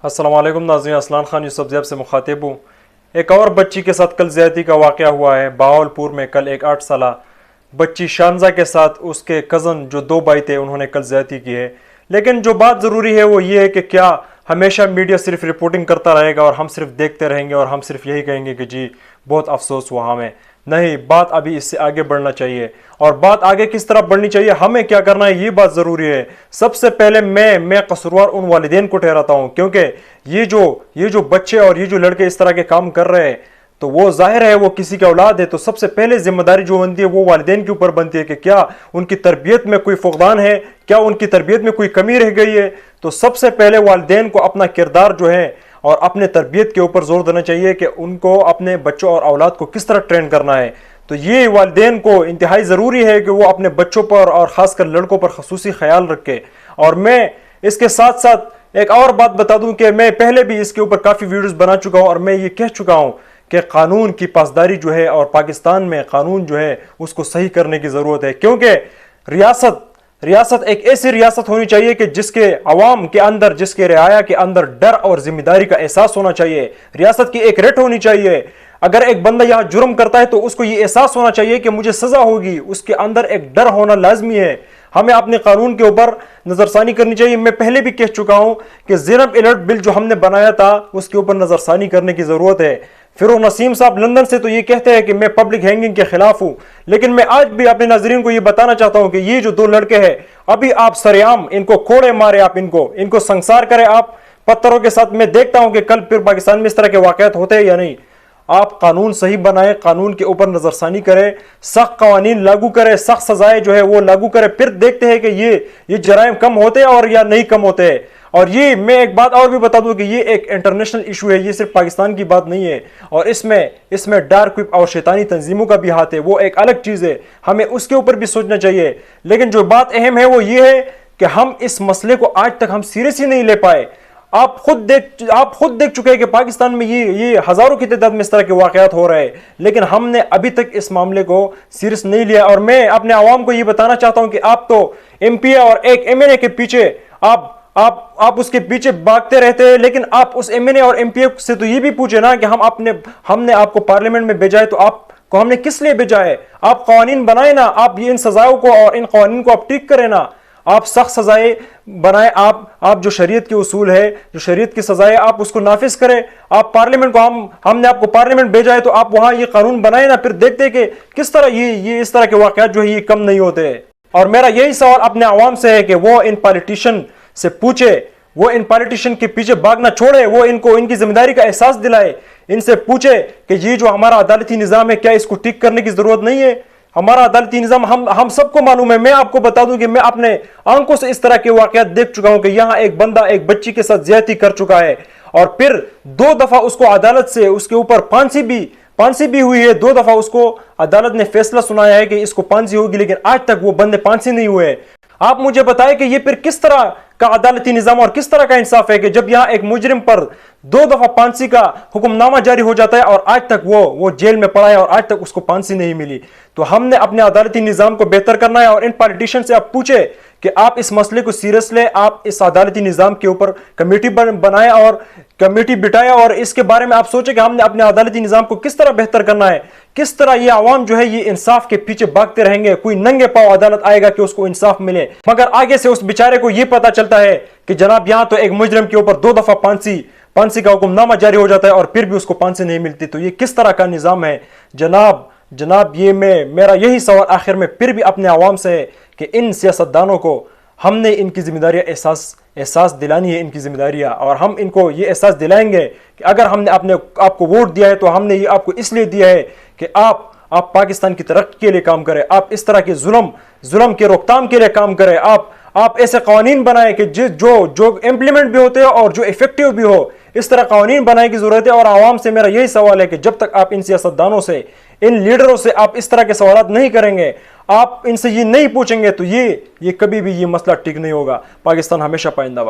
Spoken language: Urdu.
السلام علیکم ناظرین، اسلان خان یوسف زیب سے مخاطب ہوں۔ ایک اور بچی کے ساتھ کل زیادتی کا واقعہ ہوا ہے بہاولپور میں۔ کل ایک 8 سالہ بچی شانزہ کے ساتھ اس کے کزن جو 2 بھائی تھے انہوں نے کل زیادتی کی ہے۔ لیکن جو بات ضروری ہے وہ یہ ہے کہ کیا ہمیشہ میڈیا صرف رپورٹنگ کرتا رہے گا اور ہم صرف دیکھتے رہیں گے اور ہم صرف یہی کہیں گے کہ جی بہت افسوس ہوا ہمیں؟ نہیں، بات ابھی اس سے آگے بڑھنا چاہیے، اور بات آگے کس طرح بڑھنی چاہیے، ہمیں کیا کرنا ہے، یہ بات ضروری ہے۔ سب سے پہلے میں قصوروار ان والدین کو ٹھہراتا ہوں، کیونکہ یہ جو بچے اور یہ جو لڑکے اس طرح کے کام کر رہے ہیں تو وہ ظاہر ہے وہ کسی کی اولاد ہے، تو سب سے پہلے ذمہ داری جو بنتی ہے وہ والدین کے اوپر بنتی ہے کہ کیا ان کی تربیت میں کوئی فقدان ہے، کیا ان کی تربیت میں کوئی کمی رہ گئی ہے۔ تو سب سے پہلے والدین کو اپنا کردار جو ہے اور اپنے تربیت کے اوپر زور دینا چاہیے کہ ان کو اپنے بچوں اور اولاد کو کس طرح ٹرین کرنا ہے۔ تو یہ والدین کو انتہائی ضروری ہے کہ وہ اپنے بچوں پر اور خاص کر لڑکوں پر خصوصی خیال رکھے۔ اور میں اس کے ساتھ ساتھ ایک اور بات بتا دوں کہ میں پہلے بھی اس کے اوپر کافی ویڈیوز بنا چکا ہوں اور میں یہ کہہ چکا ہوں کہ قانون کی پاسداری جو ہے اور پاکستان میں قانون جو ہے اس کو صحیح کرنے کی ضرورت ہے، کیونکہ ریاست ایک ایسی ریاست ہونی چاہیے کہ جس کے عوام کے اندر، جس کے رعایا کے اندر ڈر اور ذمہ داری کا احساس ہونا چاہیے۔ ریاست کی ایک رٹ ہونی چاہیے۔ اگر ایک بندہ یہاں جرم کرتا ہے تو اس کو یہ احساس ہونا چاہیے کہ مجھے سزا ہوگی، اس کے اندر ایک ڈر ہونا لازمی ہے۔ ہمیں اپنے قانون کے اوپر نظر ثانی کرنی چاہیے۔ میں پہلے بھی کہہ چکا ہوں کہ زینب الرٹ بل جو ہم نے بنایا تھا اس کے اوپر نظر ثانی کرنے کی ضرورت ہے۔ فیروز نسیم صاحب لندن سے تو یہ کہتے ہیں کہ میں پبلک ہینگنگ کے خلاف ہوں، لیکن میں آج بھی اپنے ناظرین کو یہ بتانا چاہتا ہوں کہ یہ جو 2 لڑکے ہیں ابھی آپ سریعام ان کو کوڑے مارے، آپ ان کو سنسار کرے آپ پتھروں کے ساتھ۔ میں دیکھتا ہوں کہ کل پھر پاکستان میں اس طرح کے واقعات ہوتے ہیں یا نہیں۔ آپ قانون صحیح بنائیں، قانون کے اوپر نظر ثانی کریں، سخت قوانین لاگو کریں، سخت سزائیں جو ہے وہ لاگو کریں، پھر دیکھتے ہیں کہ یہ جرائم کم ہوتے ہیں اور یا نہیں کم ہوتے ہیں۔ اور یہ میں ایک بات اور بھی بتا دوں کہ یہ ایک انٹرنیشنل ایشو ہے، یہ صرف پاکستان کی بات نہیں ہے، اور اس میں ڈارک ویب اور شیطانی تنظیموں کا بھی ہاتھ ہے، وہ ایک الگ چیز ہے، ہمیں اس کے اوپر بھی سوچنا چاہیے۔ لیکن جو بات اہم ہے وہ یہ ہے کہ ہم اس مسئلے کو آج تک ہم سیریس ہی نہیں لے پائے۔ آپ خود دیکھ چکے ہیں کہ پاکستان میں یہ ہزاروں کی تعداد میں اس طرح کے واقعات ہو رہے ہیں، لیکن ہم نے ابھی تک اس معاملے کو سیریس نہیں لیا۔ اور میں اپنے عوام کو یہ بتانا چاہتا ہوں کہ آپ تو ایم پی اور ایک ایم این اے کے پیچھے آپ اس کے پیچھے بھاگتے رہتے ہیں، لیکن آپ اس ایم این اے اور ایم پی اے سے تو یہ بھی پوچھے نا کہ ہم نے آپ کو پارلیمنٹ میں بھیجا ہے تو آپ کو ہم نے کس لیے بھیجا ہے؟ آپ قوانین بنائیں نا، آپ ان سزاؤں کو اور ان قوانین کو آپ ٹھیک کریں نا، آپ سخت سزائیں بنائیں، آپ جو شریعت کے اصول ہے، جو شریعت کی سزائیں آپ اس کو نافذ کریں۔ آپ پارلیمنٹ کو ہم نے آپ کو پارلیمنٹ بھیجا ہے تو آپ وہاں یہ قانون بنائیں نا، پھر دیکھتے کہ کس طرح یہ اس طرح کے واقعات جو ہے یہ کم نہیں ہوتے۔ اور میرا یہی سوال اپنے عوام سے ہے کہ وہ ان پالیٹیشن سے پوچھے، وہ ان پالیٹیشین کے پیچھے بھاگنا چھوڑے، وہ ان کی ذمہ داری کا احساس دلائے، ان سے پوچھے کہ یہ جو ہمارا عدالتی نظام ہے کیا اس کو ٹھیک کرنے کی ضرورت نہیں ہے؟ ہمارا عدالتی نظام ہم سب کو معلوم ہے۔ میں آپ کو بتا دوں کہ میں اپنے آنکھوں سے اس طرح کے واقعات دیکھ چکا ہوں کہ یہاں ایک بندہ ایک بچی کے ساتھ زیادتی کر چکا ہے، اور پھر 2 دفعہ اس کو عدالت سے اس کے اوپر پھانسی بھی ہوئی ہے۔ 2 دفعہ اس کو عدالت نے فیصلہ سنایا ہے کہ اس کو پھانسی ہوگی، لیکن آج تک وہ بندے پھانسی نہیں ہوئے۔ آپ مجھے بتائیں کہ یہ پھر کس طرح کا عدالتی نظام اور کس طرح کا انصاف ہے کہ جب یہاں ایک مجرم پر 2 دفعہ پھانسی کا حکم نامہ جاری ہو جاتا ہے اور آج تک وہ جیل میں پڑا ہے اور آج تک اس کو پھانسی نہیں ملی؟ تو ہم نے اپنے عدالتی نظام کو بہتر کرنا ہے، اور ان پالیٹیشین سے آپ پوچھے کہ آپ اس مسئلے کو سیریس لیں، آپ اس عدالتی نظام کے اوپر کمیٹی بنائیں اور کمیٹی بٹھائیں، اور اس کے بارے میں آپ سوچیں کہ ہم نے اپنے عدالتی نظام کو کس طرح بہتر کرنا ہے، کس طرح یہ عوام جو ہے یہ انصاف کے پیچھے بھاگتے رہیں گے۔ کوئی ننگے پاؤں عدالت آئے گا کہ اس کو انصاف ملے، مگر آگے سے اس بیچارے کو یہ پتا چلتا ہے کہ جناب یہاں تو ایک مجرم کے اوپر 2 دفعہ پھانسی کا حکم نامہ جاری ہو جاتا ہے اور پھر بھی اس کو پھانسی نہیں ملتی۔ تو یہ کس طرح کا نظام ہے جناب؟ یہ میرا یہی سوال آخر میں پھر بھی اپنے عوام سے ہے کہ ان سیاستدانوں کو ہم نے ان کی ذمہ داریاں احساس دلانی ہے، ان کی ذمہ داریاں، اور ہم ان کو یہ احساس دلائیں گے کہ اگر ہم نے آپ کو ووٹ دیا ہے تو ہم نے یہ آپ کو اس لیے دیا ہے کہ آپ پاکستان کی ترقی کے لیے کام کریں، آپ اس طرح کے ظلم کے روک تھام کے لیے کام کریں، آپ ایسے قوانین بنائیں کہ جو امپلیمنٹ بھی ہوتے ہو اور جو افیکٹو بھی ہو، اس طرح قوانین بنانے کی ضرورت ہے۔ اور عوام سے میرا یہی سوال ہے کہ جب تک آپ ان سیاستدانوں سے، ان لیڈروں سے آپ اس طرح کے سوالات نہیں کریں گے، آپ ان سے یہ نہیں پوچھیں گے، تو یہ کبھی بھی یہ مسئلہ ٹھیک نہیں ہوگا۔ پاکستان ہمیشہ پائندہ باد۔